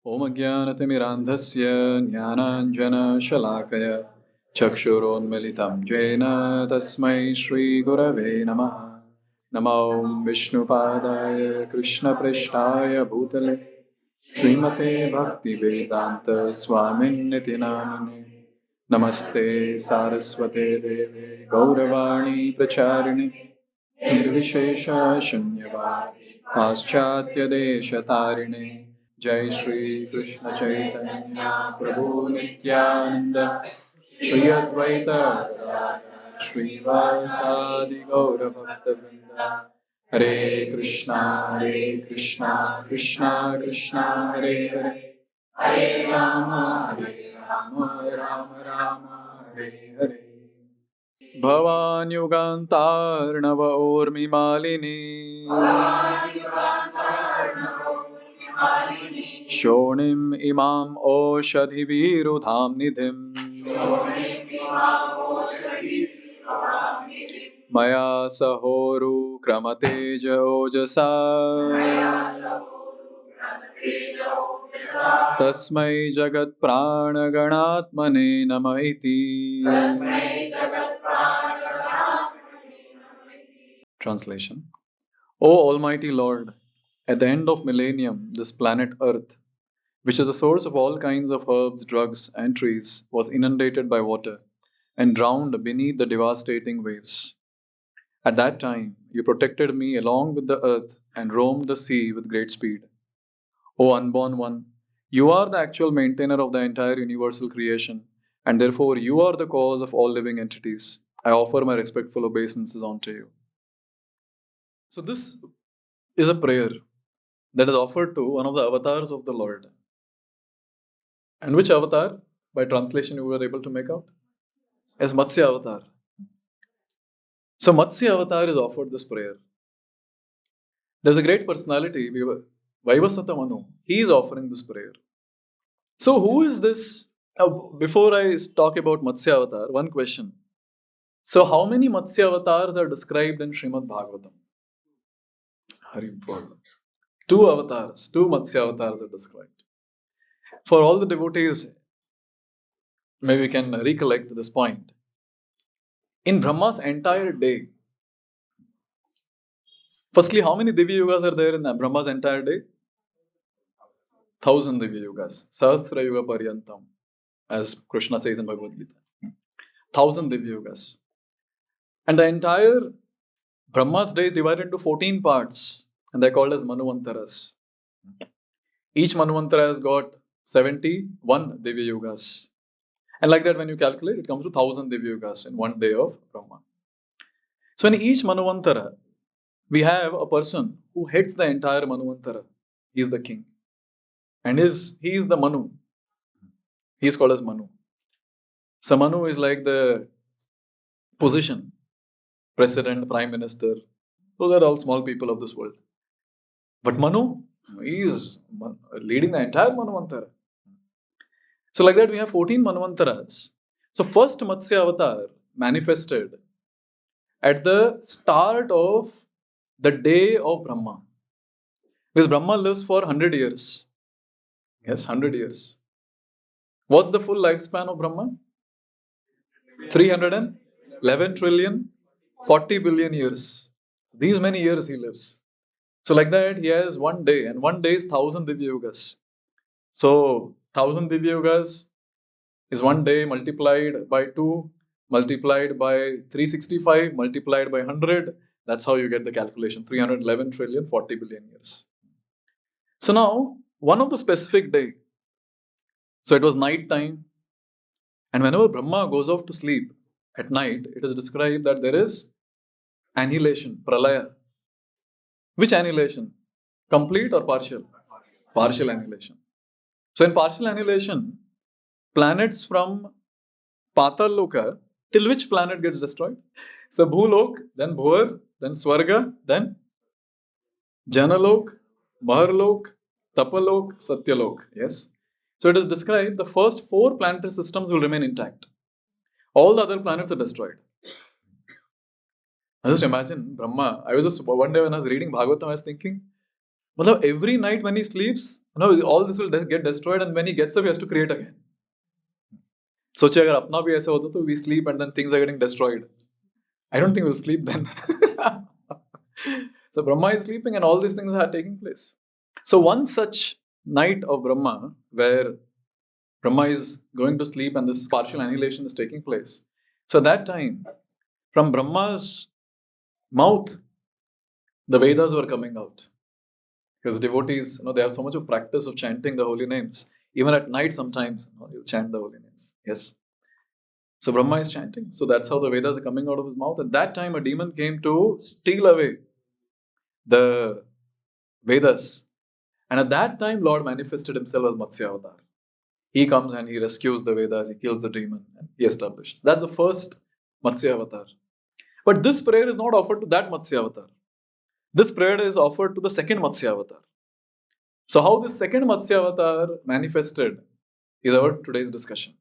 Om Ajnanatimirandhasya Jnananjana-shalakaya Chakshuronmilitam Jena Tasmai Shri Gurave Namaha Namo Vishnupadaya Krishna Prishtaya Bhutale Srimate Bhakti Vedanta Swamin Nitinamine Namaste Saraswate Deve Gauravani Pracharini Nirvishesha Shunyavad Paschatya Desha Tarine Jai Shri Krishna Chaitanya Prabhu Nityananda Shri Advaita Gadadhar Shri Vasadi Gaura Bhakta Vrinda Hare Krishna Krishna Krishna Hare Hare Hare Rama Rama Rama Hare Hare Bhavan Yugantarnava Urmi Malini Shonim Imam Oshadhi Virudham Nidhim Maya Sahoru Kramateja Ojasa Tasmai Jagat Prana Ganatmane Namaiti. Translation. O Almighty Lord, at the end of millennium, this planet Earth, which is the source of all kinds of herbs, drugs, and trees, was inundated by water and drowned beneath the devastating waves. At that time, you protected me along with the earth and roamed the sea with great speed. O unborn one, you are the actual maintainer of the entire universal creation, and therefore you are the cause of all living entities. I offer my respectful obeisances unto you. So, this is a prayer that is offered to one of the avatars of the Lord. And which avatar, by translation, you were able to make out? As Matsya avatar. So, Matsya avatar is offered this prayer. There's a great personality, Vaivasata Manu. He is offering this prayer. So, who is this? Before I talk about Matsya avatar, one question. So, how many Matsya avatars are described in Srimad Bhagavatam? Two avatars, two Matsya avatars are described. For all the devotees, maybe we can recollect this point. In Brahma's entire day, firstly, how many Divya Yugas are there in Brahma's entire day? 1,000 Divya Yugas. Sahasra Yuga Paryantam, as Krishna says in Bhagavad Gita. 1,000 Divya Yugas. And the entire Brahma's day is divided into 14 parts, and they're called as Manuvantaras. Each Manuvantara has got 71 Divya Yugas. And like that, when you calculate, it comes to 1,000 Divya Yugas in one day of Brahma. So in each Manuvantara, we have a person who heads the entire Manuvantara. He is the king. And he is the Manu. He is called as Manu. So Manu is like the position, president, prime minister. Those are all small people of this world. But Manu, he is leading the entire Manuvantara. So like that, we have 14 Manuvantaras. So first Matsya avatar manifested at the start of the day of Brahma. Because Brahma lives for 100 years. Yes, 100 years. What's the full lifespan of Brahma? 311 trillion, 40 billion years. These many years he lives. So like that, he has one day, and one day is 1,000 Divya Yugas. So 1,000 Divya Yugas is one day multiplied by 2, multiplied by 365, multiplied by 100. That's how you get the calculation, 311 trillion, 40 billion years. So now, one of the specific day, so it was night time, and whenever Brahma goes off to sleep at night, it is described that there is annihilation, pralaya. Which annihilation? Complete or partial? Partial annihilation. So in partial annihilation, planets from Patal Loka, till which planet gets destroyed? So Bhulok, then Bhuvar, then Swarga, then Janalok, Maharlok, Tapalok, Satyalok. Yes. So it is described the first 4 planetary systems will remain intact. All the other planets are destroyed. I just imagine Brahma. I was just one day when I was reading Bhagavatam, I was thinking, Matlab, every night when he sleeps, all this will get destroyed, and when he gets up, he has to create again. सोचिए अगर अपना भी ऐसा होता तो we sleep and then things are getting destroyed. I don't think we'll sleep then. So Brahma is sleeping and all these things are taking place. So one such night of Brahma where Brahma is going to sleep and this partial annihilation is taking place. So that time, from Brahma's mouth, the Vedas were coming out. Because devotees, they have so much of practice of chanting the holy names. Even at night sometimes, you chant the holy names. Yes. So Brahma is chanting. So that's how the Vedas are coming out of his mouth. At that time, a demon came to steal away the Vedas. And at that time, Lord manifested himself as Matsya Avatar. He comes and he rescues the Vedas, he kills the demon, and he establishes. That's the first Matsya Avatar. But this prayer is not offered to that Matsya Avatar. This prayer is offered to the second Matsya Avatar. So how this second Matsya Avatar manifested is our today's discussion.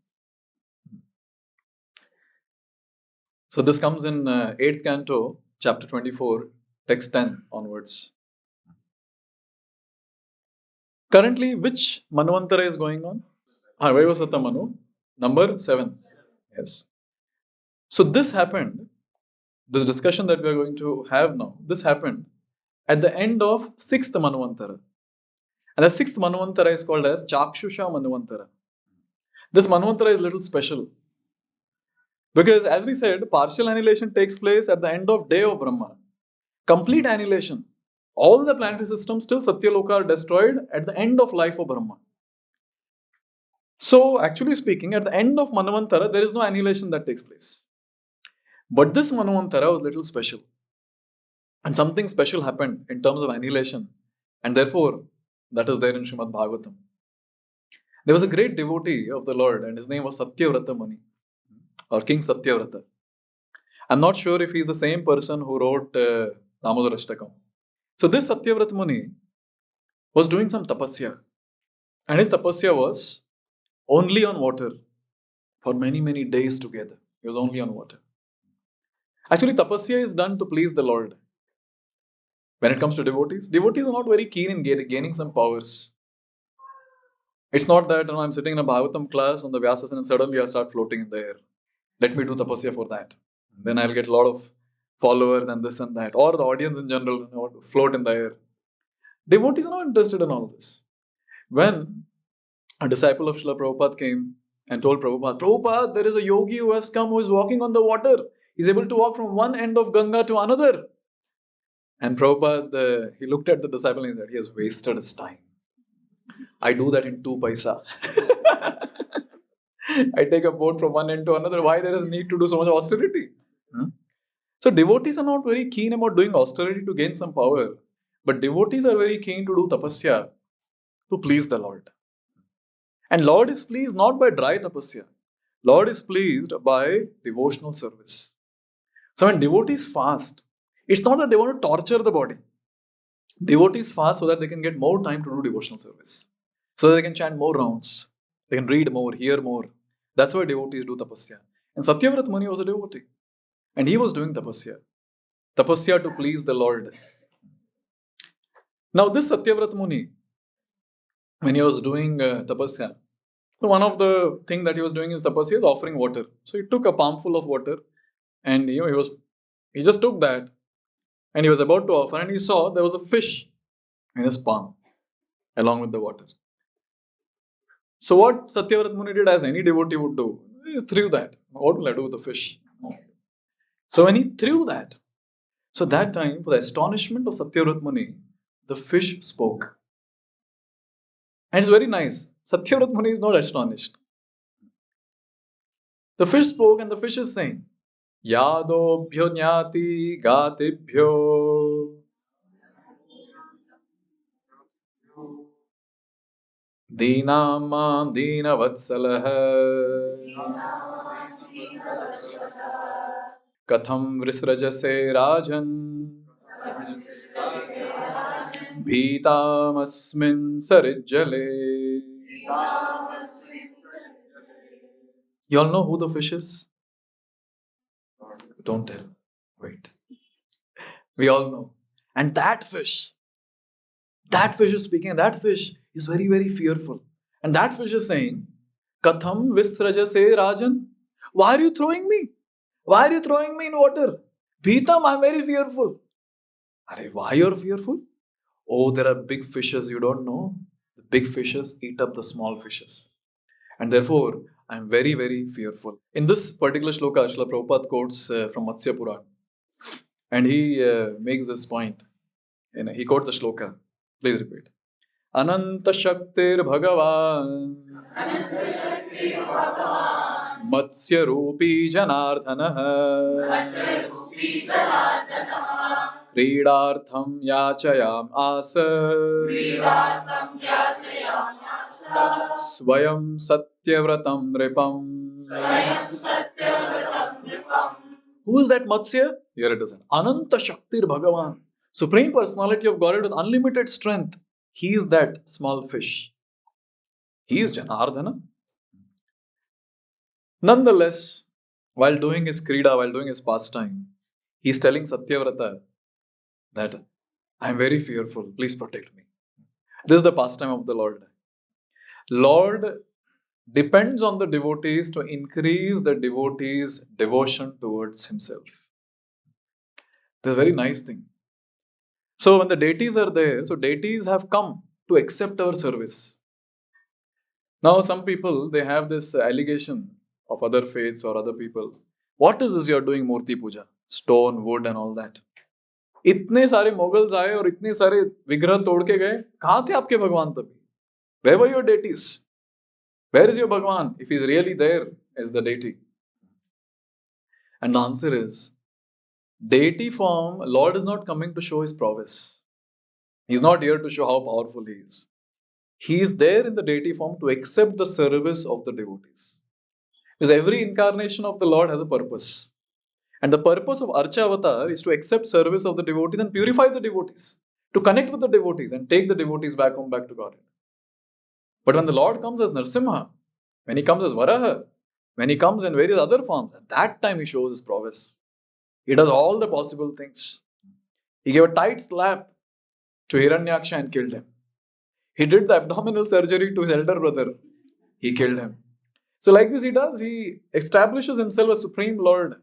So this comes in 8th canto, chapter 24, text 10 onwards. Currently, which Manvantara is going on? Vaivasata Manu, number 7. Yes. So this happened, this discussion that we are going to have now, this happened at the end of 6th Manvantara. And the 6th Manvantara is called as Chakshusha Manvantara. This Manvantara is a little special. Because as we said, partial annihilation takes place at the end of day of Brahma. Complete annihilation. All the planetary systems till Satyaloka are destroyed at the end of life of Brahma. So actually speaking, at the end of Manvantara, there is no annihilation that takes place. But this Manvantara was a little special. And something special happened in terms of annihilation. And therefore, that is there in Srimad Bhagavatam. There was a great devotee of the Lord and his name was Satyavrata Muni or King Satyavrata. I'm not sure if he's the same person who wrote Damodar Ashtakam. So this Satyavrata Muni was doing some tapasya. And his tapasya was only on water for many, many days together. He was only on water. Actually, tapasya is done to please the Lord. When it comes to devotees are not very keen in gaining some powers. It's not that I'm sitting in a Bhagavatam class on the Vyasasana and suddenly I start floating in the air. Let me do tapasya for that. Then I'll get a lot of followers and this and that. Or the audience in general float in the air. Devotees are not interested in all this. When a disciple of Srila Prabhupada came and told Prabhupada, there is a yogi who has come who is walking on the water. He's able to walk from one end of Ganga to another. And Prabhupada, he looked at the disciple and he said, he has wasted his time. I do that in 2 paisa. I take a boat from one end to another. Why there is need to do so much austerity? So devotees are not very keen about doing austerity to gain some power. But devotees are very keen to do tapasya to please the Lord. And Lord is pleased not by dry tapasya. Lord is pleased by devotional service. So when devotees fast, it's not that they want to torture the body. Devotees fast so that they can get more time to do devotional service. So that they can chant more rounds. They can read more, hear more. That's why devotees do tapasya. And Satyavrata Muni was a devotee. And he was doing tapasya. Tapasya to please the Lord. Now this Satyavrata Muni, when he was doing tapasya, so one of the things that he was doing is tapasya is offering water. So he took a palmful of water and he just took that and he was about to offer and he saw there was a fish in his palm along with the water. So what Satyavrata Muni did, as any devotee would do, he threw that. What will I do with the fish? So when he threw that, so that time, for the astonishment of Satyavrata Muni, the fish spoke. And it's very nice. Satyavrata Muni is not astonished. The fish spoke and the fish is saying, Yadobhyo nyati gatibhyo Dinamam dinavatsalah Katham vrisrajase rajan Bhitamasmin sarijjale. You all know who the fish is? Don't tell. Wait. We all know. And that fish, That fish is speaking, and that fish is very, very fearful. And that fish is saying, Katham visrajase rajan. Why are you throwing me? Why are you throwing me in water? Bhitam, I'm very fearful. Are, why you're fearful? Oh, there are big fishes, you don't know. The big fishes eat up the small fishes. And therefore, I'm very, very fearful. In this particular shloka, Srila Prabhupada quotes from Matsya Puran. And he makes this point. He quotes the shloka. Please repeat. Ananta Shaktir Bhagavan Matsya Rupi Janardhanah Kridartham Yachayam Asa Swayam Satyavratam Nripam. Who is that Matsya? Here it is. Ananta Shaktir Bhagavan. Supreme Personality of Godhead with unlimited strength. He is that small fish. He is Janardhana. Nonetheless, while doing his krida, while doing his pastime, he is telling Satyavrata that I am very fearful. Please protect me. This is the pastime of the Lord. Lord depends on the devotees to increase the devotees' devotion towards himself. This is a very nice thing. So when the deities are there, so deities have come to accept our service. Now some people, they have this allegation of other faiths or other people. What is this you are doing Murti Puja? Stone, wood and all that. इतने सारे Mughals आए और इतने सारे विग्रह तोड़ के गए. कहाँ थे आपके भगवान तभी? Where were your deities? Where is your Bhagwan if he is really there as the deity? And the answer is, deity form, Lord is not coming to show his prowess. He is not here to show how powerful he is. He is there in the deity form to accept the service of the devotees. Because every incarnation of the Lord has a purpose. And the purpose of Archa Avatar is to accept service of the devotees and purify the devotees. To connect with the devotees and take the devotees back home, back to Godhead. But when the Lord comes as Narsimha, when he comes as Varaha, when he comes in various other forms, at that time he shows his prowess. He does all the possible things. He gave a tight slap to Hiranyaksha and killed him. He did the abdominal surgery to his elder brother. He killed him. So like this he does. He establishes himself as Supreme Lord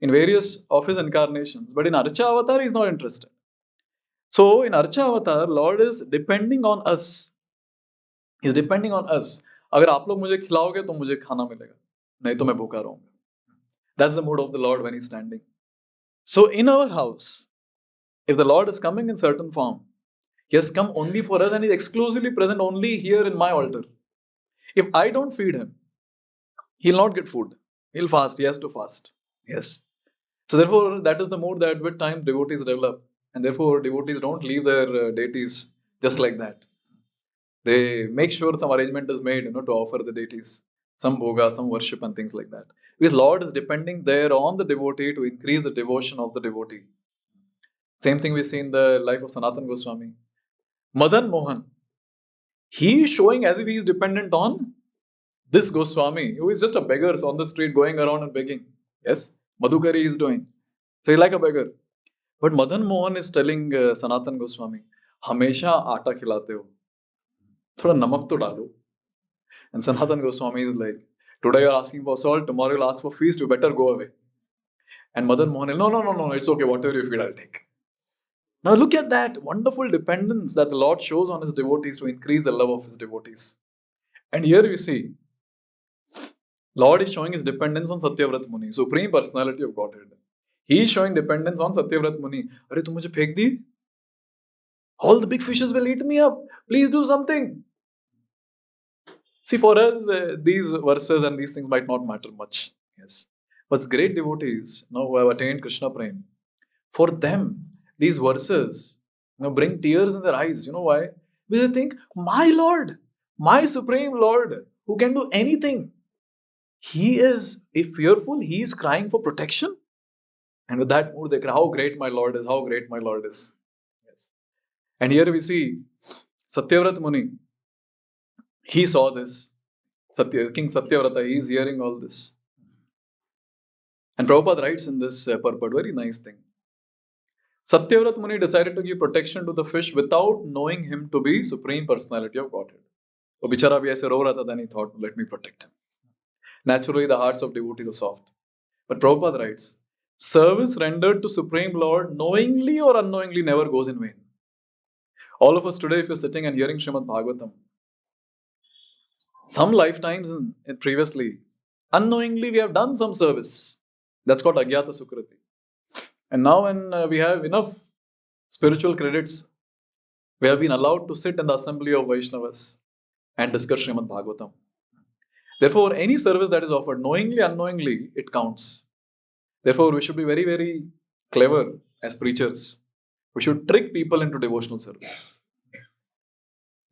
in various of his incarnations. But in Archa Avatar, he is not interested. So in Archa Avatar, Lord is depending on us. He is depending on us. अगर आप लोग मुझे खिलाओगे तो मुझे खाना मिलेगा. नहीं तो मैं भूखा रहूंगा. That's the mood of the Lord when he's standing. So in our house, if the Lord is coming in certain form, he has come only for us and he is exclusively present only here in my altar. If I don't feed him, he'll not get food. He'll fast. He has to fast. Yes. So therefore, that is the mood that with time devotees develop. And therefore, devotees don't leave their deities just like that. They make sure some arrangement is made, to offer the deities. Some bhoga, some worship and things like that. Because Lord is depending there on the devotee to increase the devotion of the devotee. Same thing we see in the life of Sanatana Goswami. Madan Mohan, he is showing as if he is dependent on this Goswami, who is just a beggar on the street going around and begging. Yes, Madhukari is doing. So he's like a beggar. But Madan Mohan is telling Sanatana Goswami, हमेशा आटा खिलाते हो, थोड़ा नमक तो डालो. And Sanatana Goswami is like, today you're asking for salt, tomorrow you'll ask for feast, you better go away. And Madan Mohan is, no, it's okay, whatever you feed, I'll take. Now look at that wonderful dependence that the Lord shows on his devotees to increase the love of his devotees. And here we see, Lord is showing his dependence on Satyavrat Muni, Supreme Personality of Godhead. He is showing dependence on Satyavrat Muni. Are tu mujhe phek di? All the big fishes will eat me up. Please do something. See, for us, these verses and these things might not matter much. Yes. But great devotees, who have attained Krishna Prem, for them, these verses bring tears in their eyes. You know why? Because they think, my Lord, my Supreme Lord, who can do anything, he is, if fearful, he is crying for protection. And with that mood, they cry, how great my Lord is, how great my Lord is. Yes. And here we see Satyavrat Muni. He saw this. King Satyavrata, he is hearing all this. And Prabhupada writes in this purport, very nice thing. Satyavrat Muni decided to give protection to the fish without knowing him to be Supreme Personality of Godhead. So Bichara bhi aise ro raha tha, then he thought, let me protect him. Naturally, the hearts of devotees are soft. But Prabhupada writes, service rendered to Supreme Lord knowingly or unknowingly never goes in vain. All of us today, if you're sitting and hearing Srimad Bhagavatam, some lifetimes previously, unknowingly we have done some service. That's called Agyata Sukriti. And now when we have enough spiritual credits, we have been allowed to sit in the assembly of Vaishnavas and discuss Srimad Bhagavatam. Therefore, any service that is offered, knowingly, unknowingly, it counts. Therefore, we should be very, very clever as preachers. We should trick people into devotional service.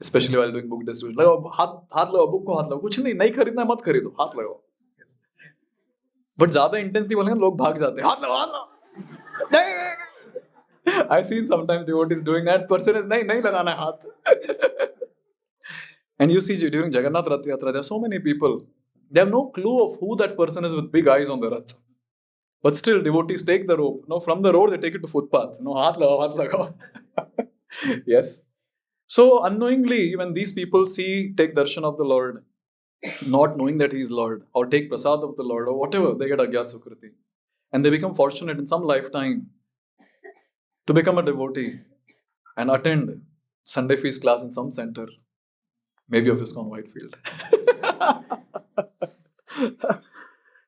Especially while doing book distribution. Like, हाथ लगाओ, book को हाथ लगाओ. कुछ नहीं खरीदना मत खरीदो, हाथ लगाओ. But ज़्यादा intensely बोलेंगे लोग भाग जाते हैं. हाथ लगाओ. नहीं. I've seen sometimes devotees doing that. Person is नहीं लगाना है हाथ. And you see during Jagannath Rath Yatra, there are so many people. They have no clue of who that person is with big eyes on the Rath. But still, devotees take the rope. No, from the road, they take it to footpath. No, haath lagao. Yes. So, unknowingly, when these people take darshan of the Lord, not knowing that He is Lord, or take prasad of the Lord, or whatever, they get Agyat Sukriti. And they become fortunate in some lifetime to become a devotee and attend Sunday feast class in some center. Maybe of ISKCON Whitefield.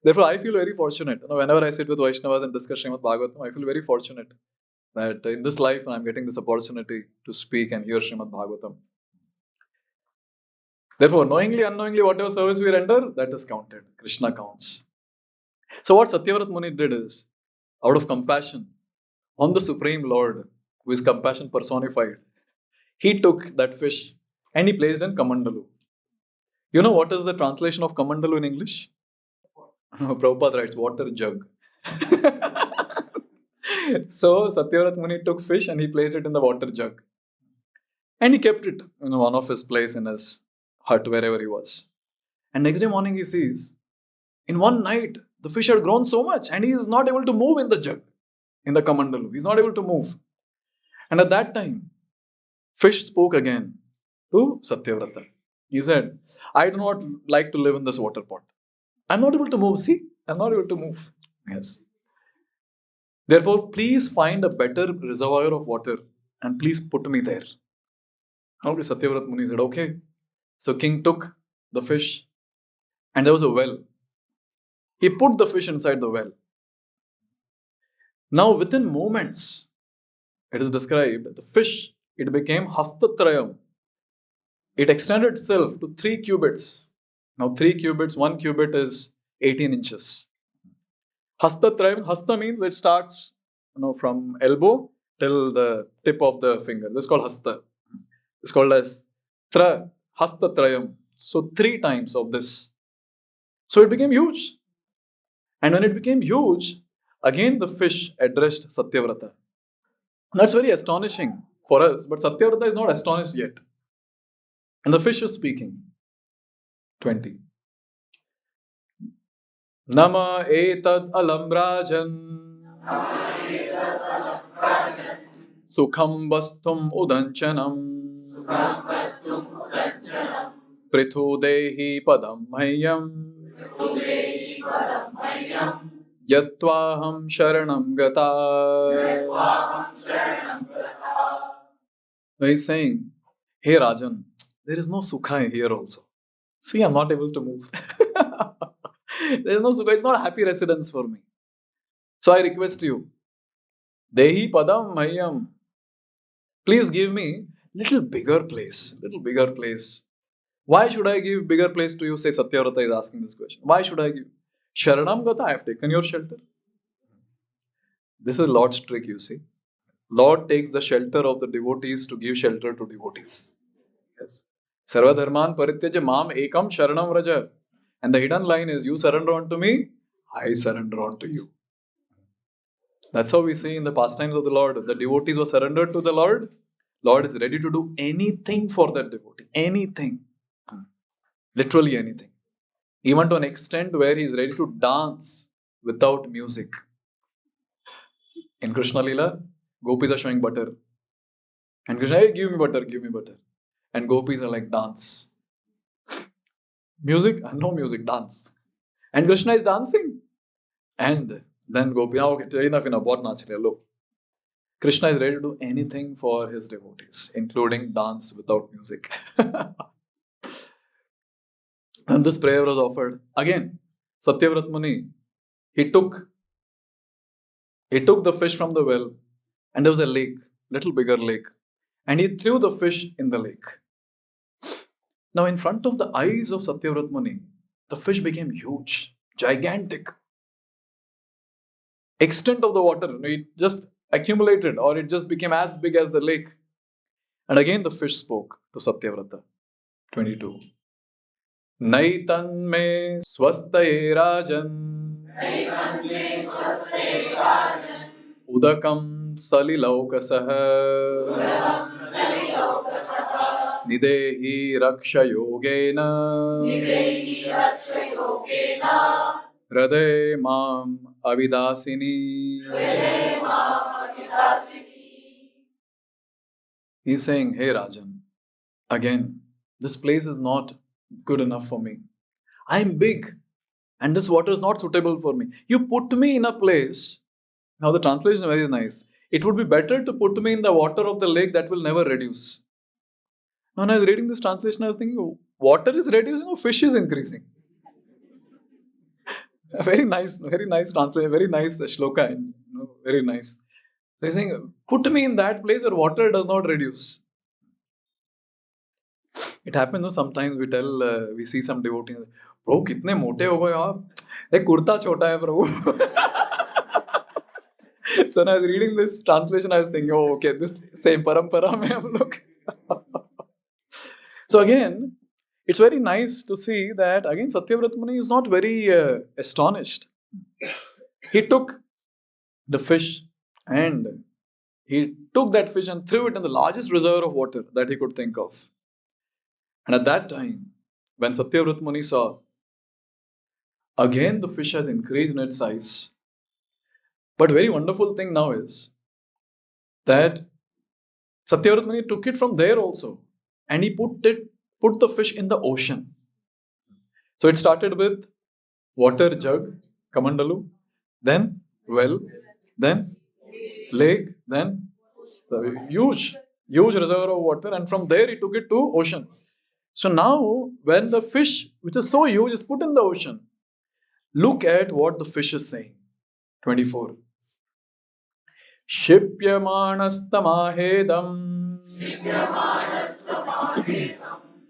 Therefore, I feel very fortunate. Whenever I sit with Vaishnavas and discuss Srimad Bhagavatam, I feel very fortunate that in this life I'm getting this opportunity to speak and hear Srimad Bhagavatam. Therefore, knowingly, unknowingly, whatever service we render, that is counted. Krishna counts. So what Satyavrat Muni did is, out of compassion on the Supreme Lord, who is compassion personified, he took that fish and he placed in Kamandalu. You know what is the translation of Kamandalu in English? Prabhupada writes, water jug. So Satyavrat Muni took fish and he placed it in the water jug. And he kept it in one of his place in his hut, wherever he was. And next day morning he sees, in one night, the fish had grown so much and he is not able to move in the jug, in the Kamandalu. He is not able to move. And at that time, fish spoke again to Satyavrata. He said, I do not like to live in this water pot. I'm not able to move. See, I'm not able to move. Yes. Therefore, please find a better reservoir of water and please put me there. Okay, Satyavrat Muni said, okay. So king took the fish and there was a well. He put the fish inside the well. Now within moments, it is described, the fish, it became Hastatrayam. It extended itself to 3 cubits. Now 3 cubits, 1 cubit is 18 inches. Hastatrayam, Hasta means it starts from elbow till the tip of the finger. This is called Hasta. It's called as Hastatrayam. So 3 times of this. So it became huge. And when it became huge, again the fish addressed Satyavrata. That's very astonishing for us, but Satyavrata is not astonished yet. And the fish is speaking. 20. Nama etad alambrajan sukham vastum udanchanam prithu dehi padam mayam yatvaham sharanam gata. He's saying, hey Rajan, there is no sukha here also. See, I'm not able to move. There is no sukha. It's not a happy residence for me. So I request you, Dehi Padam Mayam, please give me little bigger place. Why should I give bigger place to you? Say Satyavrata is asking this question. Why should I give? Sharanam Gata, I have taken your shelter. This is Lord's trick, you see. Lord takes the shelter of the devotees to give shelter to devotees. Yes. Sarva dharman parityaja mam ekam sharanam vraja. And the hidden line is, you surrender unto me, I surrender unto you. That's how we see in the pastimes of the Lord. The devotees were surrendered to the Lord. Lord is ready to do anything for that devotee. Anything. Literally anything. Even to an extent where he is ready to dance without music. In Krishna Lila, Gopis are showing butter. And Krishna, hey, give me butter, give me butter. And gopis are like, dance. Music? No music, dance. And Krishna is dancing. And then gopi, okay, enough, bahut naach liya, look. Krishna is ready to do anything for his devotees, including dance without music. And this prayer was offered. Again, Satyavrat Muni, he took the fish from the well, and there was a lake, little bigger lake, and he threw the fish in the lake. Now, in front of the eyes of Satyavrat Muni, the fish became huge, gigantic. Extent of the water, it just accumulated, or it just became as big as the lake. And again the fish spoke to Satyavrata. 22. Naitan me swastaye rajan udakam salilaukasah nidehi raksha yogena Hriday mam avidasini. He's saying, hey Rajan, again, this place is not good enough for me. I'm big and this water is not suitable for me. You put me in a place. Now the translation is very nice. It would be better to put me in the water of the lake that will never reduce. Now when I was reading this translation, I was thinking, water is reducing or fish is increasing? Very nice translation, very nice shloka, very nice. So he's saying, put me in that place where water does not reduce. It happens sometimes we tell, we see some devotees, Prabhu, kitne mote ho gaye aap? Ek kurta chota hai, Prabhu. So when I was reading this translation, I was thinking, oh, okay, this same parampara mein hum log. So again, it's very nice to see that again Satyavrat Muni is not very astonished. He took the fish and he took that fish and threw it in the largest reservoir of water that he could think of. And at that time, when Satyavrat Muni saw, again the fish has increased in its size. But very wonderful thing now is that Satyavrat Muni took it from there also and he put the fish in the ocean. So it started with water jug, kamandalu, then well, then lake, then huge reservoir of water, and from there he took it to ocean. So now when the fish, which is so huge, is put in the ocean, look at what the fish is saying. 24. Shipyamanastamahedam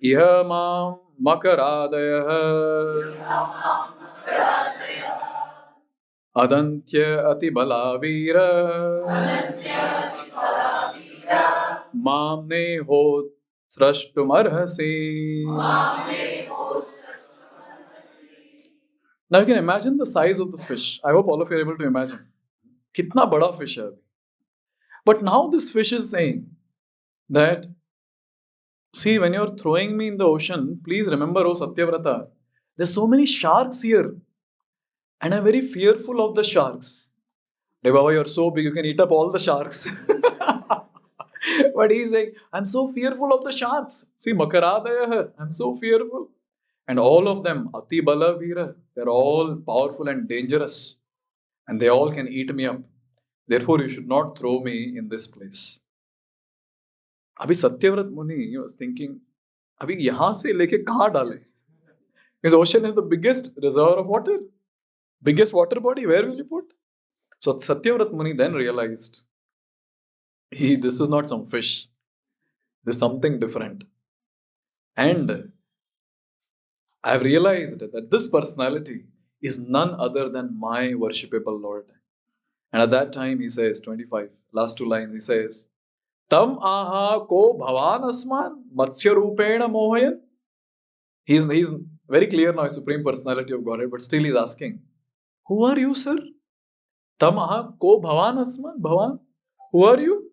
iha mam makaradayah adantya atibalavira mamne hot srashtumarhasi. Now you can imagine the size of the fish. I hope all of you are able to imagine. Kitna bada fish hai. But now this fish is saying that, see, when you're throwing me in the ocean, please remember, oh Satyavrata, there's so many sharks here. And I'm very fearful of the sharks. Hey Baba, you're so big, you can eat up all the sharks. But he's saying, I'm so fearful of the sharks. See, Makaradaya, I'm so fearful. And all of them, Ati Bala Veera, they're all powerful and dangerous. And they all can eat me up. Therefore, you should not throw me in this place. Abhi Satyavrat Muni was thinking, Abhi yahan se leke kahan dale? His ocean is the biggest reservoir of water. Biggest water body, where will you put? So Satyavrat Muni then realized, this is not some fish. This is something different. And I have realized that this personality is none other than my worshipable Lord. And at that time he says, 25, last two lines, he says, Tam aha ko bhavan asman Matsya rupena mohayan. He's very clear now, Supreme Personality of Godhead, but still he's asking, who are you, sir? Tam aha ko bhavan asman, bhavan, who are you?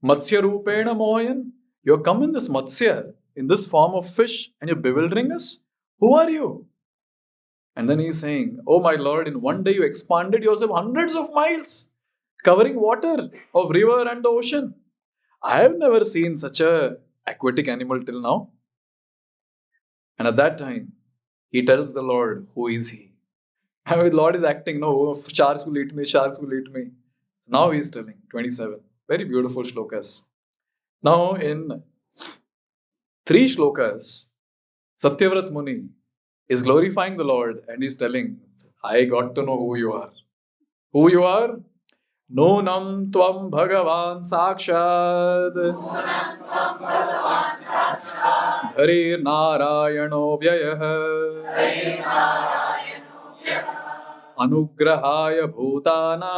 Matsya rupena mohayan. You're come in this Matsya, in this form of fish, and you're bewildering us? Who are you? And then he's saying, oh my Lord, in one day you expanded yourself hundreds of miles, covering water of river and the ocean. I have never seen such a aquatic animal till now. And at that time, he tells the Lord, who is he? I mean, the Lord is acting, no, sharks will eat me, sharks will eat me. Now he is telling, 27. Very beautiful shlokas. Now in 3 shlokas, Satyavrat Muni is glorifying the Lord and is telling, I got to know who you are. Who you are? Nunam tvam bhagavan sakshad dharir narayano vyayah anugrahaya bhutana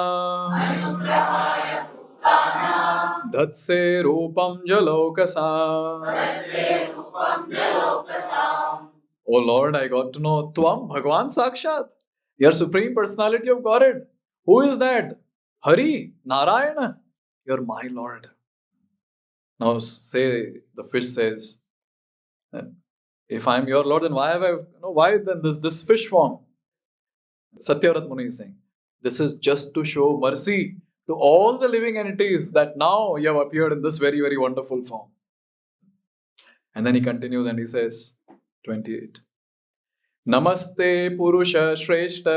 dhatse rupam jalokasam. Oh Lord, I got to know Tvam Bhagwan Sakshat, your Supreme Personality of Godhead. Who is that? Hari, Narayana, you're my Lord. Now say, the fish says, if I'm your Lord, then why have I, why then this fish form? Satyavrat Muni is saying, this is just to show mercy to all the living entities that now you have appeared in this very, very wonderful form. And then he continues and he says, 28. Namaste Purusha Shreshta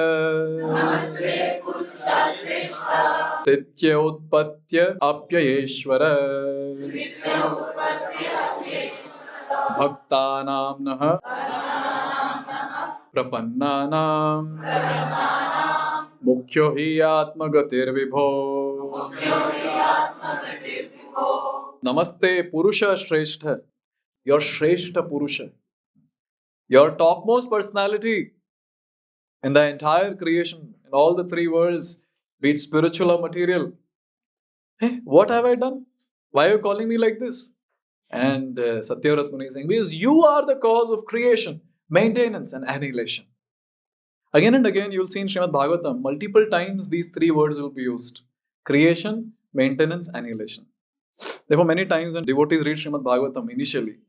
Sitya Utpatya Apyayeshwara Bhaktanam Naha Prapannanam Mukhyo Hi Atmagatir Vibho. Namaste Purusha Shreshta, your Shreshta Purusha, your topmost personality in the entire creation, in all the 3 worlds, be it spiritual or material. Hey, what have I done? Why are you calling me like this? And Satyavrat Muni is saying, because you are the cause of creation, maintenance and annihilation. Again and again, you'll see in Srimad Bhagavatam, multiple times these 3 words will be used. Creation, maintenance, annihilation. Therefore, many times when devotees read Srimad Bhagavatam initially,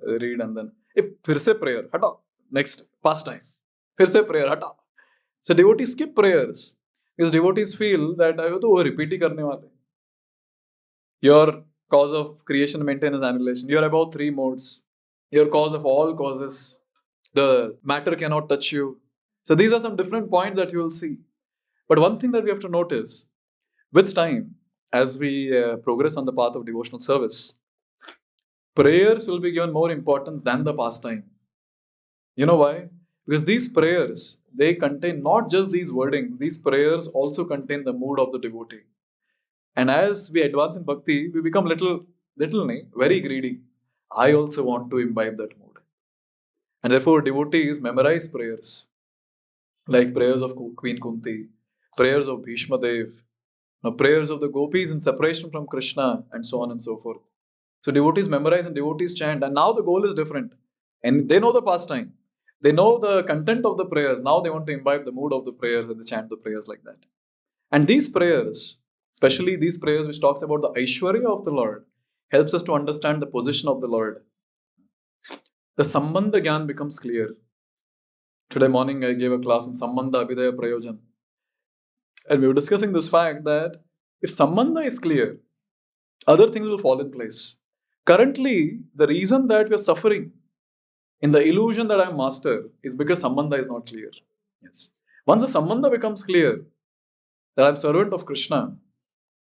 read and then, फिर से prayer, hata. Next, pastime. फिर से prayer, hata. So devotees skip prayers because devotees feel that I तो वो repeat ही करने वाले. Your cause of creation, maintenance, annihilation. You are about 3 modes. Your cause of all causes. The matter cannot touch you. So these are some different points that you will see. But one thing that we have to notice, with time, as we progress on the path of devotional service, prayers will be given more importance than the pastime. You know why? Because these prayers, they contain not just these wordings, these prayers also contain the mood of the devotee. And as we advance in bhakti, we become very greedy. I also want to imbibe that mood. And therefore, devotees memorize prayers, like prayers of Queen Kunti, prayers of Bhishma Dev, prayers of the gopis in separation from Krishna, and so on and so forth. So devotees memorize and devotees chant, and now the goal is different. And they know the pastime. They know the content of the prayers. Now they want to imbibe the mood of the prayers and they chant the prayers like that. And these prayers, especially these prayers which talks about the Aishwarya of the Lord, helps us to understand the position of the Lord. The Sambandha Gyan becomes clear. Today morning I gave a class on Sambandha Abhidaya Prayojan. And we were discussing this fact that if Sambandha is clear, other things will fall in place. Currently, the reason that we are suffering in the illusion that I am master is because Sambandha is not clear. Yes. Once the Sambandha becomes clear, that I am servant of Krishna.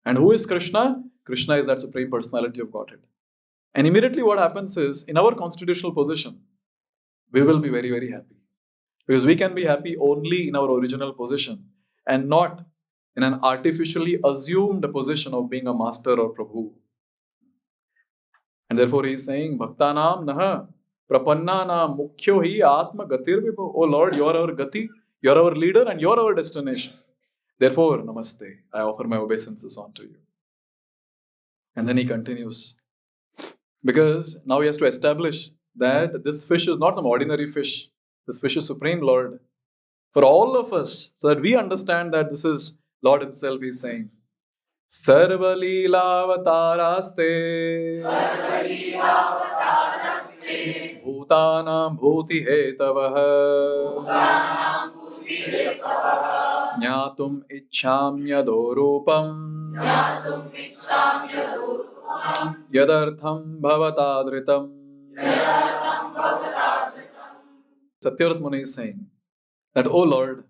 And who is Krishna? Krishna is that Supreme Personality of Godhead. And immediately what happens is, in our constitutional position, we will be very, very happy. Because we can be happy only in our original position and not in an artificially assumed position of being a master or Prabhu. And therefore he is saying, Bhaktanam naha prapannanam mukhyo hi atma gatir vibho. Oh Lord, you are our gati, you are our leader and you are our destination. Therefore, namaste, I offer my obeisances unto you. And then he continues. Because now he has to establish that this fish is not some ordinary fish. This fish is Supreme Lord. For all of us, so that we understand that this is Lord Himself, He is saying, Sarva Leelavataraste Bhutanam Bhuti Hetavaha Jnatum ichhamyadorupam yadartham bhavatadritam. Satyavrat Muni is saying that, oh Lord,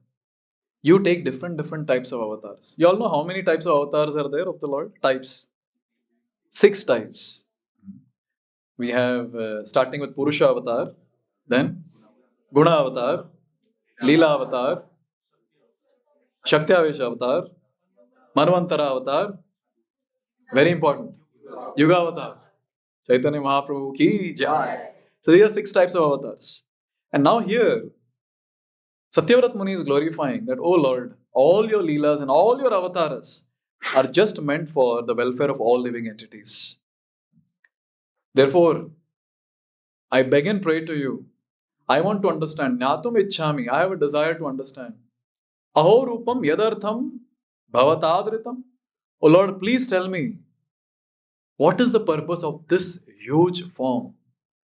you take different types of avatars. You all know how many types of avatars are there of the Lord? Types. 6 types. We have starting with Purusha avatar, then Guna avatar, Leela avatar, Shakti avatar, Manvantara avatar, very important, Yuga avatar, Chaitanya Mahaprabhu ki jai. So these are 6 types of avatars. And now here, Satyavrat Muni is glorifying that, oh Lord, all your Leelas and all your avatars are just meant for the welfare of all living entities. Therefore, I beg and pray to you, I want to understand. Jnatum ichchami. I have a desire to understand. Aho rupam yadartham bhavatadritam. Oh Lord, please tell me, what is the purpose of this huge form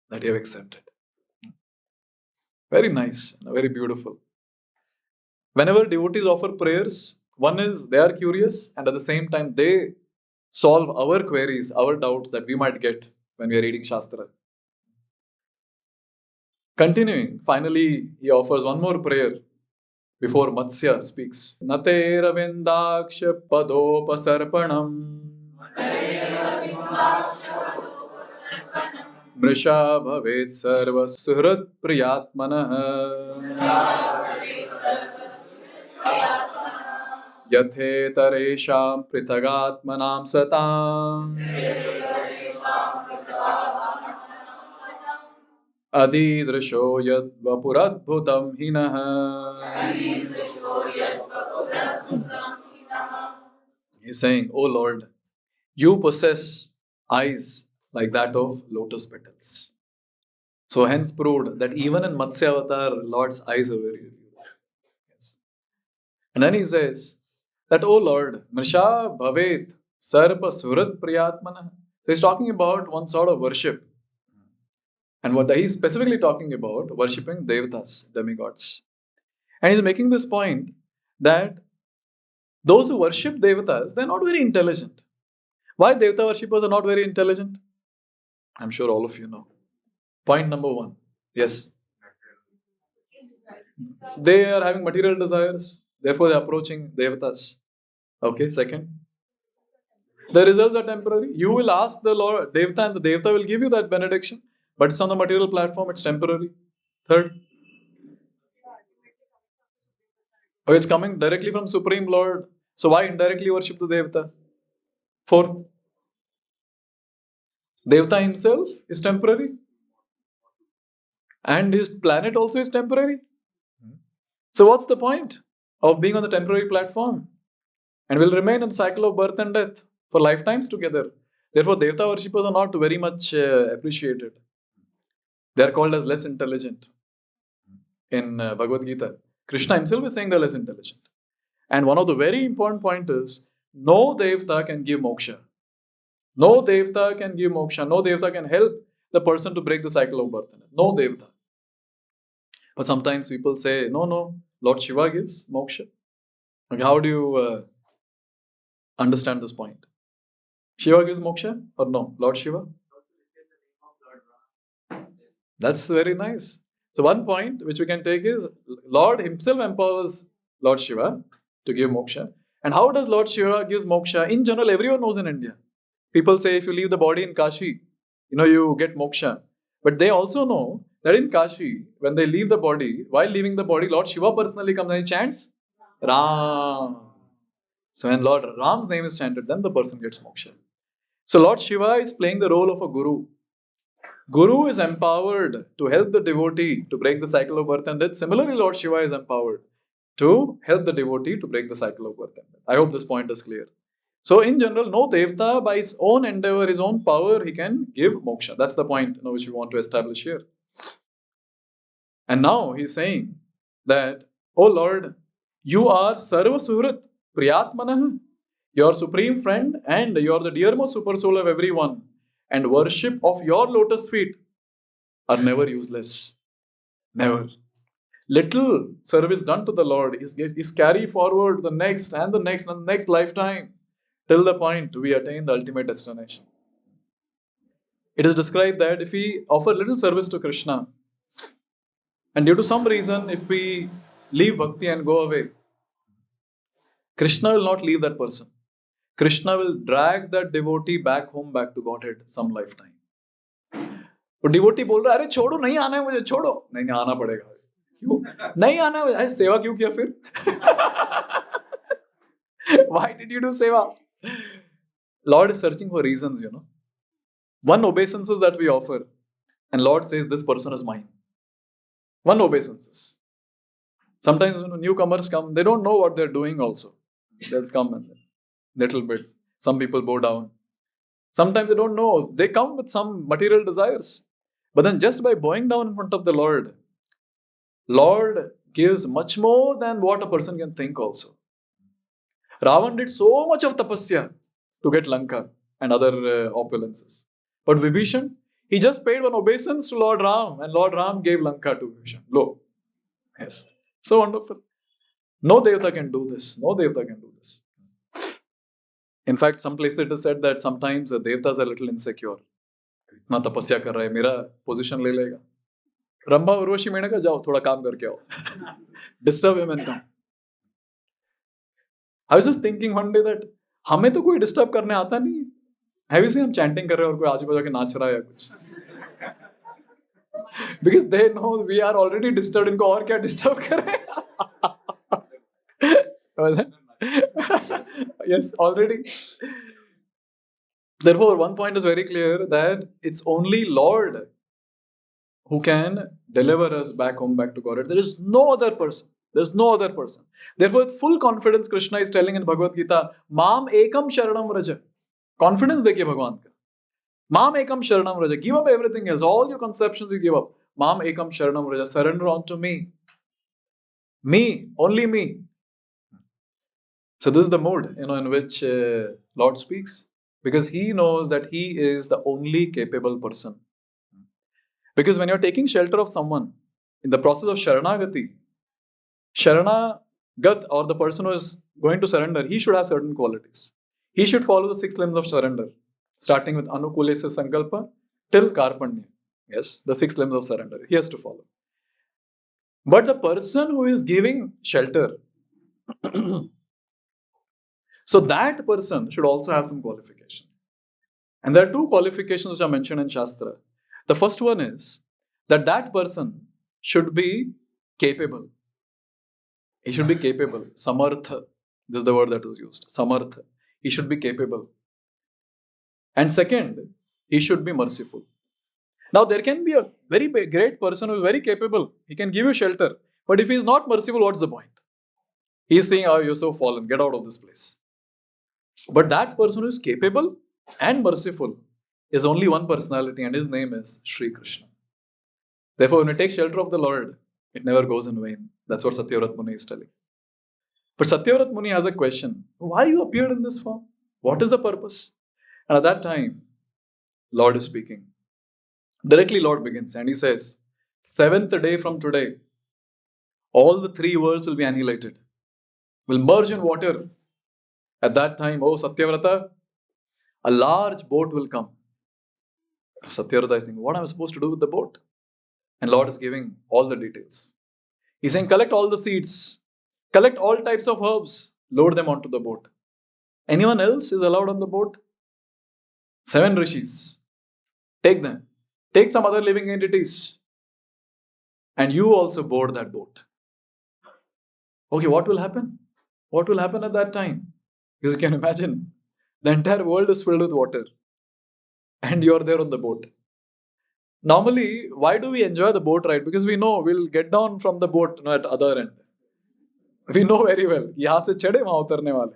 that you have accepted? Very nice, very beautiful. Whenever devotees offer prayers, one is they are curious and at the same time they solve our queries, our doubts that we might get when we are reading Shastra. Continuing, finally, he offers one more prayer before Matsya speaks. Nate ravindaksha padopasarpanam mrisha bhavet sarva suhrat priyatmanah yathe taresham prithagatmanam satam adidrisho yad vapuradbhutam hinah. He's saying, oh Lord, you possess eyes like that of lotus petals. So hence proved that even in Matsya avatar, Lord's eyes are very beautiful. Yes. And then he says that, oh Lord, Mrisha Bhavet Sarpa Surat Priyatmana. So he's talking about one sort of worship. And what he's specifically talking about, worshipping Devatas, demigods. And he's making this point that those who worship Devatas, they're not very intelligent. Why Devata worshippers are not very intelligent? I'm sure all of you know. Point number 1. Yes. They are having material desires. Therefore, they are approaching Devatas. Okay, second. The results are temporary. You will ask the Lord, Devata, and the Devata will give you that benediction. But it's on the material platform, it's temporary. Third. Oh, it's coming directly from Supreme Lord. So why indirectly worship the Devata? Fourth. Devata himself is temporary. And his planet also is temporary. So what's the point of being on the temporary platform? And will remain in the cycle of birth and death for lifetimes together. Therefore, Devata worshippers are not very much appreciated. They are called as less intelligent. In Bhagavad Gita, Krishna himself is saying they are less intelligent. And one of the very important points is, no Devata can give moksha. No Devata can give moksha. No Devata can help the person to break the cycle of birth and death. No Devata. But sometimes people say, no, Lord Shiva gives moksha. Okay, how do you understand this point? Shiva gives moksha or no? Lord Shiva? That's very nice. So one point which we can take is, Lord himself empowers Lord Shiva to give moksha. And how does Lord Shiva gives moksha? In general, everyone knows in India. People say if you leave the body in Kashi, you get moksha. But they also know that in Kashi, when they leave the body, while leaving the body, Lord Shiva personally comes and he chants Ram. So when Lord Ram's name is chanted, then the person gets moksha. So Lord Shiva is playing the role of a guru. Guru is empowered to help the devotee to break the cycle of birth and death. Similarly, Lord Shiva is empowered to help the devotee to break the cycle of birth and death. I hope this point is clear. So in general, no Devata by his own endeavor, his own power, he can give moksha. That's the point which we want to establish here. And now he's saying that, oh Lord, you are Sarva Suhrat Priyatmanah, your supreme friend, and you are the dearmost super soul of everyone. And worship of your lotus feet are never useless. Never. little service done to the Lord is carry forward to the next and the next and the next lifetime till the point we attain the ultimate destination. It is described that if we offer little service to Krishna, and due to some reason, if we leave bhakti and go away, Krishna will not leave that person. Krishna will drag that devotee back home, back to Godhead some lifetime. वो devotee बोल रहा है, अरे छोड़ो, नहीं आना है मुझे, छोड़ो, नहीं नहीं आना पड़ेगा, क्यों नहीं आना है, सेवा क्यों किया फिर? Why did you do seva? Lord is searching for reasons, One obeisances that we offer, and Lord says, this person is mine. One obeisances. Sometimes when newcomers come, they don't know what they're doing also. They'll come and little bit. Some people bow down. Sometimes they don't know. They come with some material desires. But then just by bowing down in front of the Lord gives much more than what a person can think also. Ravan did so much of tapasya to get Lanka and other opulences. But Vibhishan, he just paid one obeisance to Lord Ram, and Lord Ram gave Lanka to Vibhishan. Lo. Yes. So wonderful. No Devata can do this. No Devata can do this. In fact, some places it is said that sometimes the Devatas are a little insecure. इतना तपस्या कर रहा है, मेरा position ले लेगा. रंभा उर्वशी मैंने कहा जाओ थोड़ा काम करके आओ. Disturb him and come. I was just thinking one day that हमें तो कोई डिस्टर्ब करने आता नहीं. Have you seen हम chanting कर रहे हैं और कोई आजू बाजू के नाच रहा है या कुछ? Because they know we are already disturbed. इनको और क्या डिस्टर्ब करें? Yes, already. Therefore, one point is very clear that it's only Lord who can deliver us back home, back to God. There is no other person. There's no other person. Therefore, with full confidence, Krishna is telling in Bhagavad Gita, Mam ekam sharanam raja. Confidence dekhiye Bhagwan ka. Mam ekam sharanam raja. Give up everything else. All your conceptions you give up. Mam ekam sharanam raja. Surrender unto me. Me. Only me. So this is the mood, in which Lord speaks. Because he knows that he is the only capable person. Because when you're taking shelter of someone, in the process of Sharanagati, Sharanagat, or the person who is going to surrender, he should have certain qualities. He should follow the 6 limbs of surrender, starting with Anukulesa Sankalpa till Karpanya. Yes, the 6 limbs of surrender. He has to follow. But the person who is giving shelter, so that person should also have some qualification. And there are 2 qualifications which are mentioned in Shastra. The first one is that person should be capable. He should be capable. Samartha. This is the word that is used. Samartha. He should be capable. And second, he should be merciful. Now, there can be a very great person who is very capable. He can give you shelter. But if he is not merciful, what's the point? He is saying, oh, you're so fallen. Get out of this place. But that person who is capable and merciful is only one personality, and his name is Sri Krishna. Therefore, when we take shelter of the Lord, it never goes in vain. That's what Satyavrat Muni is telling. But Satyavrat Muni has a question. Why you appeared in this form? What is the purpose? And at that time, Lord is speaking. Directly Lord begins and he says, 7th day from today, all the 3 worlds will be annihilated. Will merge in water. At that time, oh Satyavrata, a large boat will come. Satyavrata is thinking, what am I supposed to do with the boat? And Lord is giving all the details. He's saying, collect all the seeds, collect all types of herbs, load them onto the boat. Anyone else is allowed on the boat? 7 rishis. Take them. Take some other living entities. And you also board that boat. Okay, what will happen? What will happen at that time? Because you can imagine, the entire world is filled with water. And you're there on the boat. Normally, why do we enjoy the boat ride? Because we know we'll get down from the boat at other end. We know very well. Yahan se chade, wahan utarne wale.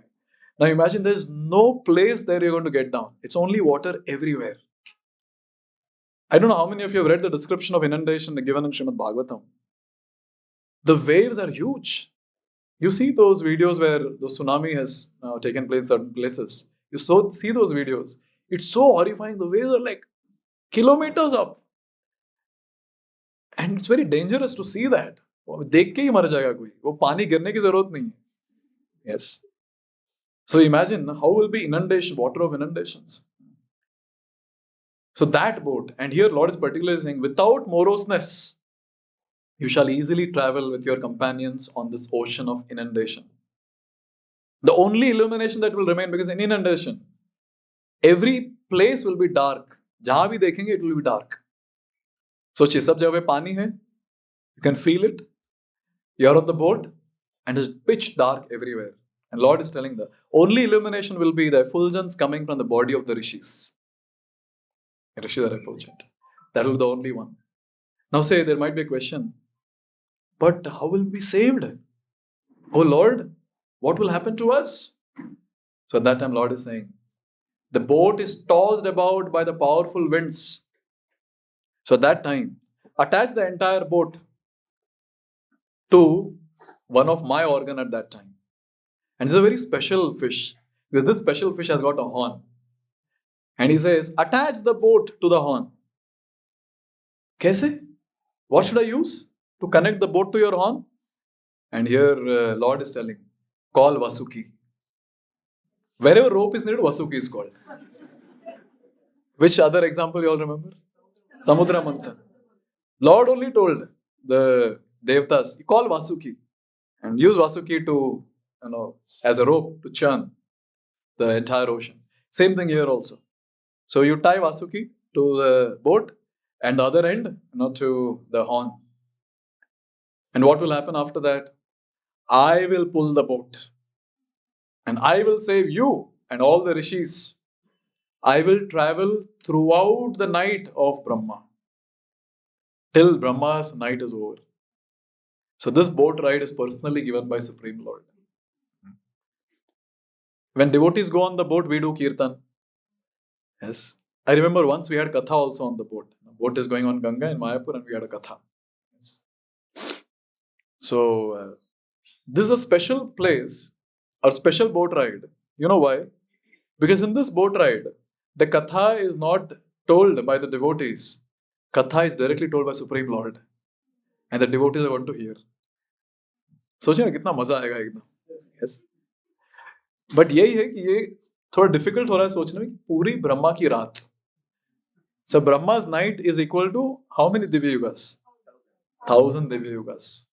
Now imagine there's no place there you're going to get down. It's only water everywhere. I don't know how many of you have read the description of inundation given in Srimad Bhagavatam. The waves are huge. You see those videos where the tsunami has taken place in certain places. You see those videos. It's so horrifying. The waves are like kilometers up. And it's very dangerous to see that. वो देख के ही मर जाएगा कोई, वो पानी गिरने की जरूरत नहीं है. Yes. So imagine how will be inundation, water of inundations. So that boat, and here Lord is particularly saying, without moroseness, you shall easily travel with your companions on this ocean of inundation. The only illumination that will remain, because in inundation, every place will be dark. जहां भी देखेंगे, it will be dark. सोचिए, सब जगह पे पानी है, you can feel it. You're on the boat, and it's pitch dark everywhere. And Lord is telling the only illumination will be the effulgence coming from the body of the rishis. The rishis are effulgent. That will be the only one. Now say there might be a question, but how will we be saved? Oh Lord, what will happen to us? So at that time Lord is saying, the boat is tossed about by the powerful winds. So at that time, attach the entire boat to one of my organ at that time. And it's a very special fish, because this special fish has got a horn. And he says, attach the boat to the horn. Kaise? What should I use to connect the boat to your horn? And here Lord is telling, call Vasuki. Wherever rope is needed, Vasuki is called. Which other example you all remember? Samudra Manthan. Lord only told the Devtas, call Vasuki and use Vasuki to, as a rope to churn the entire ocean. Same thing here also. So you tie Vasuki to the boat and the other end, to the horn. And what will happen after that? I will pull the boat and I will save you and all the rishis. I will travel throughout the night of Brahma till Brahma's night is over. So this boat ride is personally given by Supreme Lord. When devotees go on the boat, we do kirtan. Yes. I remember once we had katha also on the boat. The boat is going on Ganga in Mayapur and we had a katha. Yes. So this is a special place, or special boat ride. You know why? Because in this boat ride, the katha is not told by the devotees. Katha is directly told by Supreme Lord. And the devotees are going to hear. सोचिए ना कितना मजा आएगा एकदम. Yes. But यही है कि ये थोड़ा डिफिकल्ट हो रहा है सोचने में कि पूरी ब्रह्मा की रात. So Brahma's night is equal to how many Divya Yugas? 1000 Divya Yugas.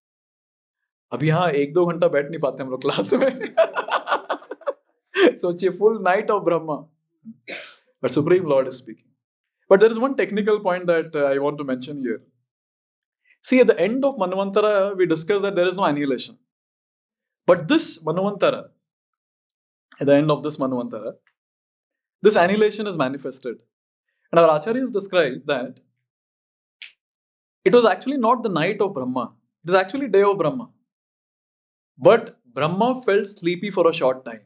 अभी यहाँ 1-2 घंटा बैठ नहीं पाते हम लोग क्लास में. सोचिए, full night of Brahma. But Supreme Lord is speaking. But there is one technical point that I want to mention here. See, at the end of Manvantara, we discussed that there is no annihilation. But this Manvantara, at the end of this Manvantara, this annihilation is manifested. And our Acharyas describe that it was actually not the night of Brahma. It is actually day of Brahma. But Brahma felt sleepy for a short time.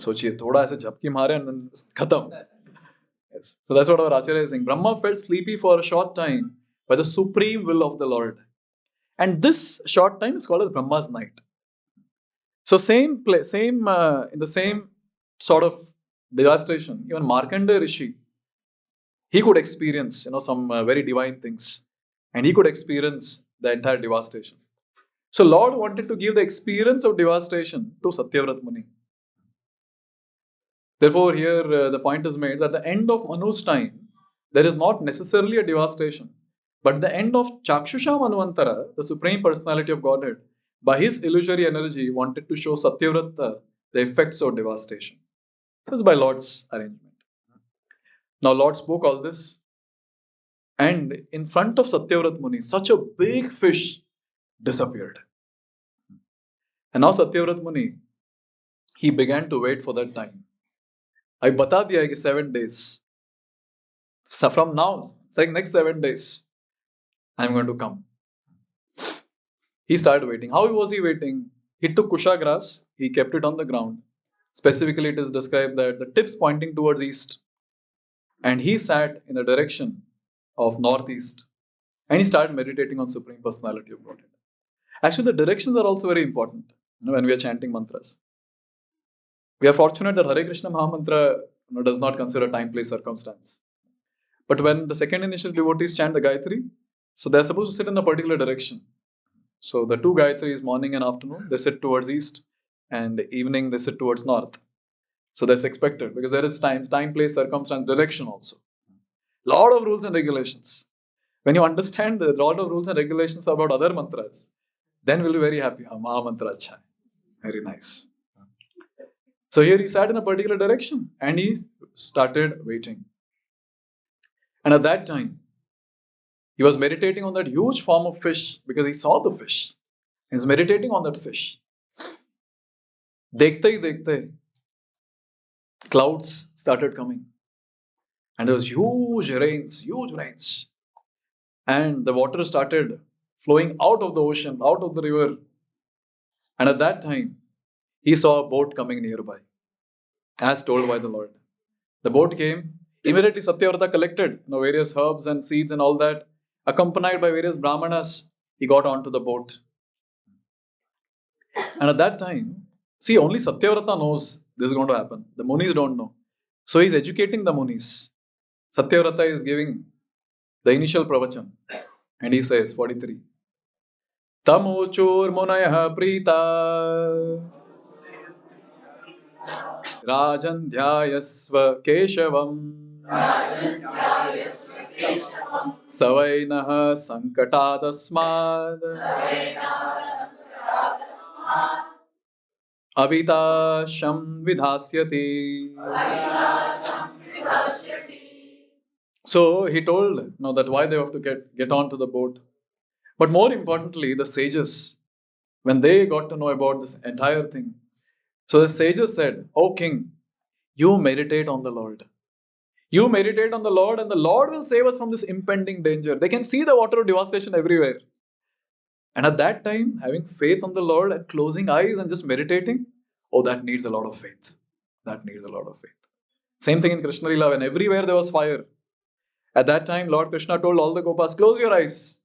सोचिए, थोड़ा ऐसे झपकी मारे and खत्म. Yes. So that's what our Acharya is saying. Brahma felt sleepy for a short time by the supreme will of the Lord. And this short time is called as Brahma's night. So in the same sort of devastation, even Markandeya Rishi, he could experience, some very divine things. And he could experience the entire devastation. So Lord wanted to give the experience of devastation to Satyavrat Muni. Therefore, here the point is made that the end of Manu's time, there is not necessarily a devastation. But the end of Chakshusha Manvantara, the Supreme Personality of Godhead, by his illusory energy, wanted to show Satyavrata the effects of devastation. So it's by Lord's arrangement. Now Lord spoke all this, and in front of Satyavrat Muni, such a big fish disappeared. And now Satyavrat Muni, he began to wait for that time. I bata diya hai ki 7 days. So from now, saying next 7 days, I'm going to come. He started waiting. How was he waiting? He took kusha grass, he kept it on the ground. Specifically, it is described that the tips pointing towards east. And he sat in the direction of northeast. And he started meditating on Supreme Personality of Godhead. Actually, the directions are also very important when we are chanting mantras. We are fortunate that Hare Krishna Mahamantra does not consider time, place, circumstance. But when the second initial devotees chant the Gayatri, So they're supposed to sit in a particular direction. So the two Gayatris, morning and afternoon, they sit towards east, and evening they sit towards north. So that's expected because there is time, place, circumstance, direction also. Lot of rules and regulations. When you understand the lot of rules and regulations about other mantras, then we'll be very happy. Maha mantra acha hai. Very nice. So here he sat in a particular direction and he started waiting. And at that time, he was meditating on that huge form of fish because he saw the fish. He was meditating on that fish. Dekhte hi dekhte, clouds started coming. And there was huge rains. And the water started flowing out of the ocean, out of the river. And at that time, he saw a boat coming nearby, as told by the Lord. The boat came. Immediately Satyavrata collected various herbs and seeds and all that. Accompanied by various brahmanas, he got onto the boat. And at that time, see, only Satyavrata knows this is going to happen. The Munis don't know. So he's educating the Munis. Satyavrata is giving the initial pravachan. And he says, 43. Tamochur munaya prita Rajandhyayasva Keshavam Savainah Sankatadasmad Avitasham Vidhasyati. So he told that why they have to get onto the boat. But more importantly, the sages, when they got to know about this entire thing, so the sages said, "O king, you meditate on the Lord. You meditate on the Lord and the Lord will save us from this impending danger." They can see the water of devastation everywhere. And at that time, having faith on the Lord and closing eyes and just meditating, that needs a lot of faith. That needs a lot of faith. Same thing in Krishna Lila, when everywhere there was fire. At that time, Lord Krishna told all the Gopas, close your eyes.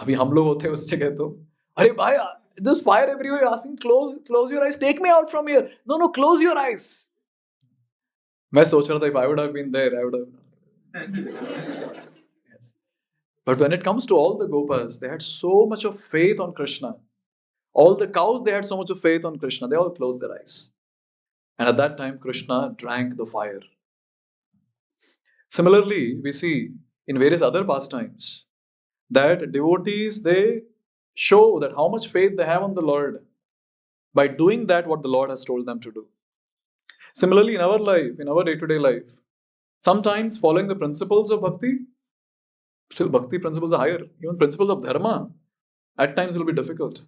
अभी हम लोग होते उस जगह तो अरे भाई, this fire everywhere, asking close your eyes, take me out from here. No, close your eyes. मैं सोच रहा था, if I would have been there, I would have. Yes. But when it comes to all the Gopas, they had so much of faith on Krishna. All the cows, they had so much of faith on Krishna. They all closed their eyes. And at that time, Krishna drank the fire. Similarly, we see in various other pastimes that devotees, they show that how much faith they have on the Lord by doing that what the Lord has told them to do. Similarly, in our life, in our day-to-day life, sometimes following the principles of bhakti, still bhakti principles are higher. Even principles of dharma, at times will be difficult.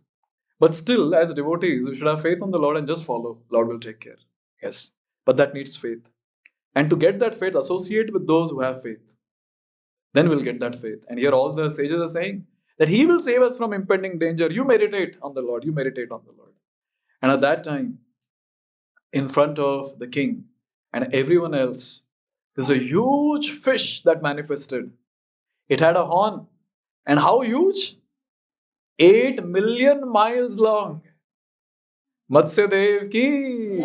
But still, as devotees, we should have faith on the Lord and just follow. Lord will take care. Yes. But that needs faith. And to get that faith, associate with those who have faith. Then we'll get that faith. And here all the sages are saying that He will save us from impending danger. You meditate on the Lord. You meditate on the Lord. And at that time, in front of the king and everyone else, there's a huge fish that manifested. It had a horn. And how huge? 8 million miles long. Matsya Dev ki.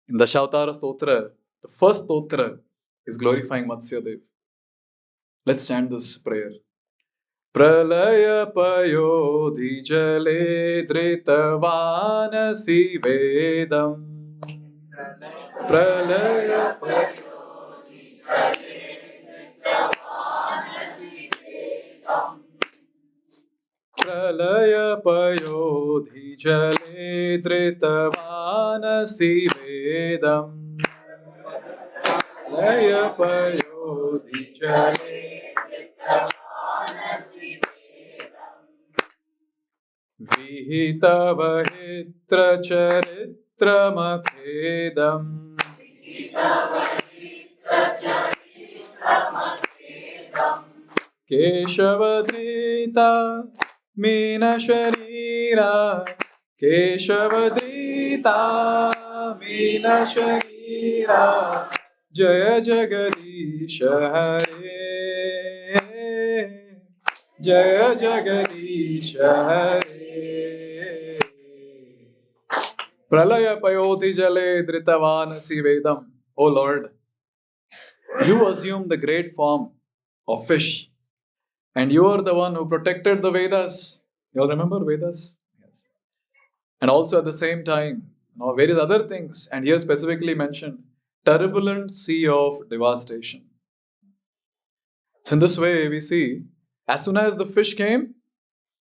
In the Dashavatara Stotra, the first Stotra is glorifying Matsya Dev. Let's chant this prayer. Pralaya payodhi jale dritavanasi vedam. Pralaya payodhi jale dritavanasi vedam. Pralaya payodhi jale dritavanasi vedam. Pralaya payodhi jale Vihitavahitra charitra makhedam Keshavadrita mina sharira Keshavadrita mina sharira Jaya Jagadisha Hare Jaya Jagadisha Hare Pralaya Payoti Jale Dritavanasi Vedam. O Lord, you assume the great form of fish. And you are the one who protected the Vedas. You all remember Vedas? Yes. And also at the same time, various other things. And here specifically mentioned, turbulent sea of devastation. So in this way, we see, as soon as the fish came,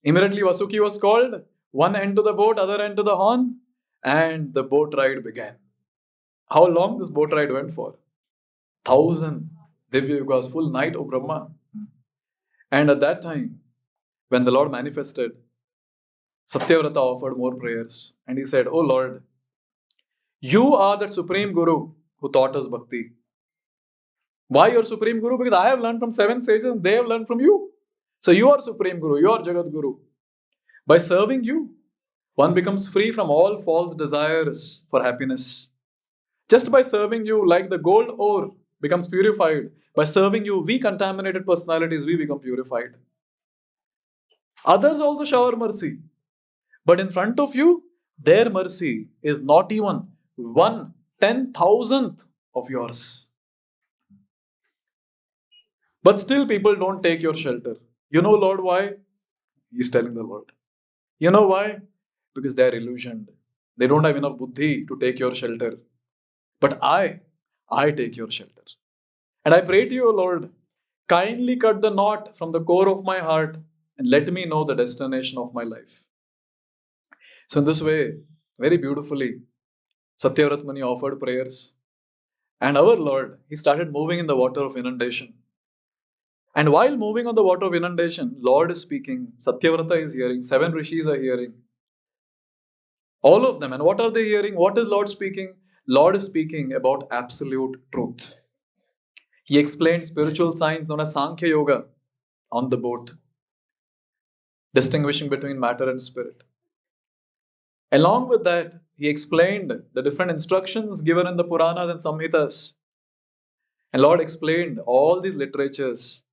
immediately Vasuki was called, one end to the boat, other end to the horn, and the boat ride began. How long this boat ride went for? 1,000 Divya Yugas, full night of Brahma. And at that time, when the Lord manifested, Satyavrata offered more prayers. And he said, Oh Lord, you are that Supreme Guru who taught us bhakti. Why your Supreme Guru? Because I have learned from 7 sages and they have learned from you. So you are Supreme Guru, you are Jagat Guru. By serving you, one becomes free from all false desires for happiness. Just by serving you, like the gold ore becomes purified, by serving you, we contaminated personalities, we become purified. Others also shower mercy. But in front of you, their mercy is not even 1/10,000th of yours. But still people don't take your shelter. You know, Lord, why? He's telling the Lord. You know why? Because they are illusioned. They don't have enough buddhi to take your shelter. But I take your shelter. And I pray to you, Lord, kindly cut the knot from the core of my heart and let me know the destination of my life. So in this way, very beautifully, Satyavrat Muni offered prayers. And our Lord, he started moving in the water of inundation. And while moving on the water of inundation, Lord is speaking, Satyavrata is hearing, 7 rishis are hearing. All of them. And what are they hearing? What is Lord speaking? Lord is speaking about absolute truth. He explained spiritual science known as Sankhya Yoga on the boat, distinguishing between matter and spirit. Along with that, he explained the different instructions given in the Puranas and Samhitas. And Lord explained all these literatures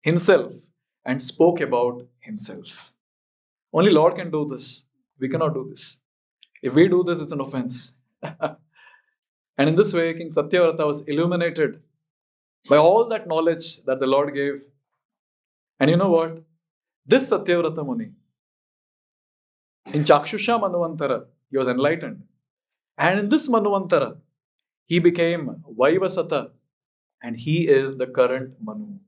himself and spoke about himself. Only Lord can do this. We cannot do this. If we do this, it's an offense. And in this way, King Satyavrata was illuminated by all that knowledge that the Lord gave. And you know what? This Satyavrata Muni, in Chakshusha Manuvantara, he was enlightened. And in this Manuvantara, he became Vaivasata. And he is the current Manu.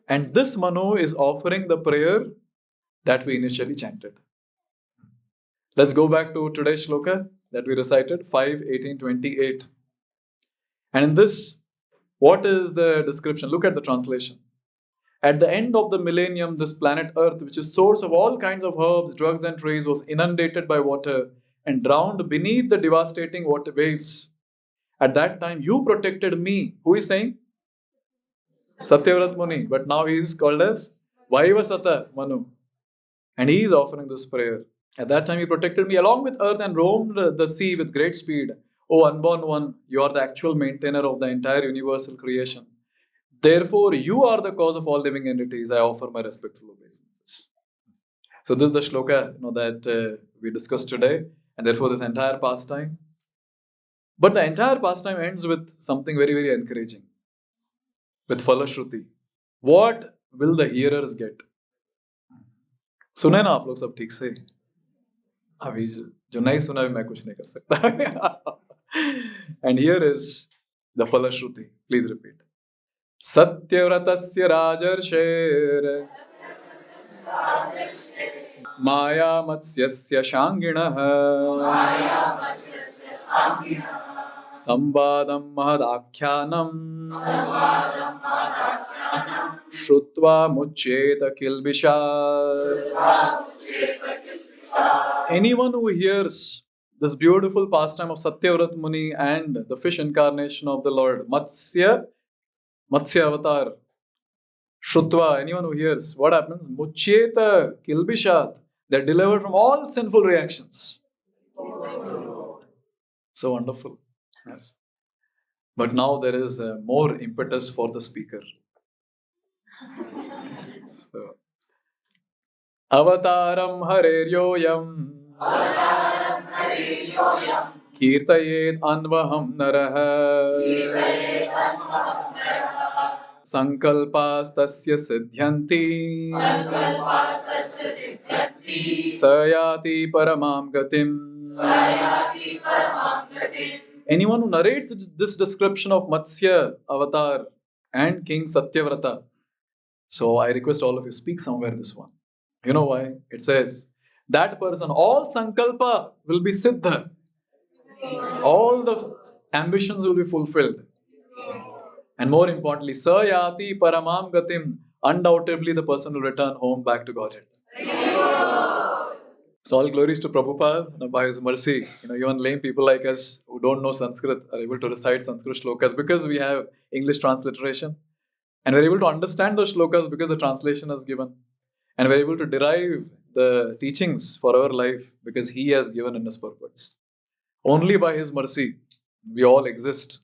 And this Manu is offering the prayer that we initially chanted. Let's go back to today's shloka that we recited, 5:18:28. And in this, what is the description? Look at the translation. At the end of the millennium, this planet Earth, which is source of all kinds of herbs, drugs and trees, was inundated by water and drowned beneath the devastating water waves. At that time, you protected me. Who is saying? Satyavrat Muni. But now he is called as Vaivasata Manu. And he is offering this prayer. At that time, he protected me along with earth and roamed the sea with great speed. O unborn one, you are the actual maintainer of the entire universal creation. Therefore, you are the cause of all living entities. I offer my respectful obeisances. So this is the shloka that we discussed today. And therefore, this entire pastime. But the entire pastime ends with something very, very encouraging. With Falashruti. What will the hearers get? सुने ना आप लोग सब ठीक से? अभी जो नहीं सुना भी मैं कुछ नहीं कर सकता. And here is the Falashruti. Please repeat. Satyavratasya rajarsher Maya Matsyasya Shanginaha Sambadam Mahadakhyanam Shrutva Muccheta Kilbisha. Anyone who hears this beautiful pastime of Satyavrat Muni and the fish incarnation of the Lord, Matsya Avatar, Shrutva, anyone who hears, what happens? Muccheta Kilbishat. They're delivered from all sinful reactions. So wonderful. Yes. But now there is more impetus for the speaker. So, Avataram Hareryoyam Kirtayet Anvaham Naraha sankalpastasya siddhyanti sayati paramam gatim. Anyone who narrates this description of Matsya, Avatar, and King Satyavrata, so I request all of you, speak somewhere this one. You know why? It says, that person, all sankalpa will be siddha. All the ambitions will be fulfilled. And more importantly, sayati paramam gatim, undoubtedly the person will return home back to Godhead. So all glories to Prabhupada, by his mercy. Even lame people like us who don't know Sanskrit are able to recite Sanskrit shlokas because we have English transliteration. And we're able to understand those shlokas because the translation is given. And we're able to derive the teachings for our life because he has given in his purpose. Only by his mercy we all exist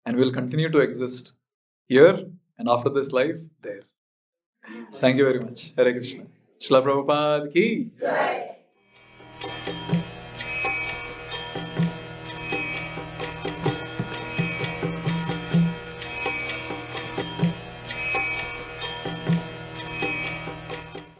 and will continue to exist here and after this life there. Thank you very much. Hare Krishna. Srila Prabhupada ki.